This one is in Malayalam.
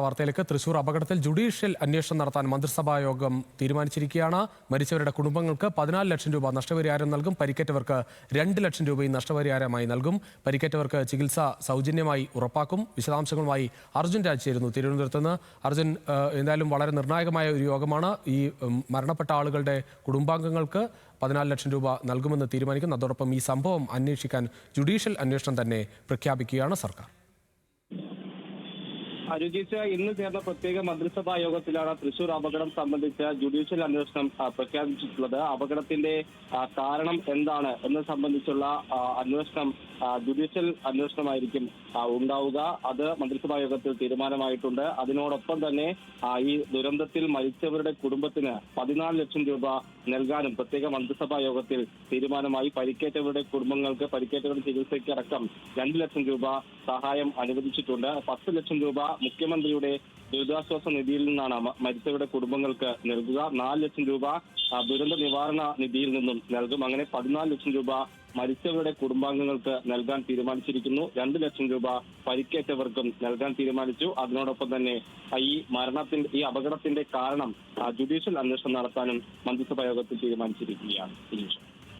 വാർത്തയിലേക്ക്. തൃശൂർ അപകടത്തിൽ ജുഡീഷ്യൽ അന്വേഷണം നടത്താൻ മന്ത്രിസഭാ യോഗം തീരുമാനിച്ചിരിക്കുകയാണ്. മരിച്ചവരുടെ കുടുംബങ്ങൾക്ക് 14 ലക്ഷം രൂപ നഷ്ടപരിഹാരം നൽകും. പരിക്കേറ്റവർക്ക് 2 ലക്ഷം രൂപയും നഷ്ടപരിഹാരമായി നൽകും. പരിക്കേറ്റവർക്ക് ചികിത്സ സൗജന്യമായി ഉറപ്പാക്കും. വിശദാംശങ്ങളുമായി അർജുൻ രാജ് ചേരുന്നു തിരുവനന്തപുരത്ത് നിന്ന്. അർജുൻ, എന്തായാലും വളരെ നിർണായകമായ ഒരു യോഗമാണ്. ഈ മരണപ്പെട്ട ആളുകളുടെ കുടുംബാംഗങ്ങൾക്ക് 14 ലക്ഷം രൂപ നൽകുമെന്ന് തീരുമാനിക്കുന്നു. അതോടൊപ്പം ഈ സംഭവം അന്വേഷിക്കാൻ ജുഡീഷ്യൽ അന്വേഷണം തന്നെ പ്രഖ്യാപിക്കുകയാണ് സർക്കാർ. അനുജിച്ച് ഇന്ന് ചേർന്ന പ്രത്യേക മന്ത്രിസഭാ യോഗത്തിലാണ് തൃശൂർ അപകടം സംബന്ധിച്ച ജുഡീഷ്യൽ അന്വേഷണം പ്രഖ്യാപിച്ചിട്ടുള്ളത്. അപകടത്തിന്റെ കാരണം എന്താണ് എന്ന് സംബന്ധിച്ചുള്ള അന്വേഷണം ജുഡീഷ്യൽ അന്വേഷണമായിരിക്കും ഉണ്ടാവുക. അത് മന്ത്രിസഭാ യോഗത്തിൽ തീരുമാനമായിട്ടുണ്ട്. അതിനോടൊപ്പം തന്നെ ഈ ദുരന്തത്തിൽ മരിച്ചവരുടെ കുടുംബത്തിന് 14 ലക്ഷം രൂപ നൽകാനും പ്രത്യേക മന്ത്രിസഭാ യോഗത്തിൽ തീരുമാനമായി. പരിക്കേറ്റവരുടെ കുടുംബങ്ങൾക്ക് പരിക്കേറ്റവരുടെ ചികിത്സയ്ക്ക് അടക്കം 2 ലക്ഷം രൂപ സഹായം അനുവദിച്ചിട്ടുണ്ട്. 10 ലക്ഷം രൂപ മുഖ്യമന്ത്രിയുടെ ദുരിതാശ്വാസ നിധിയിൽ നിന്നാണ് മരിച്ചവരുടെ കുടുംബങ്ങൾക്ക് നൽകുക. 4 ലക്ഷം രൂപ ദുരന്ത നിവാരണ നിധിയിൽ നിന്നും നൽകും. അങ്ങനെ 14 ലക്ഷം രൂപ മരിച്ചവരുടെ കുടുംബാംഗങ്ങൾക്ക് നൽകാൻ തീരുമാനിച്ചിരിക്കുന്നു. 2 ലക്ഷം രൂപ പരിക്കേറ്റവർക്കും നൽകാൻ തീരുമാനിച്ചു. അതിനോടൊപ്പം തന്നെ ഈ അപകടത്തിന്റെ കാരണം ജുഡീഷ്യൽ അന്വേഷണം നടത്താനും മന്ത്രിസഭാ യോഗത്തിൽ തീരുമാനിച്ചിരിക്കുകയാണ്.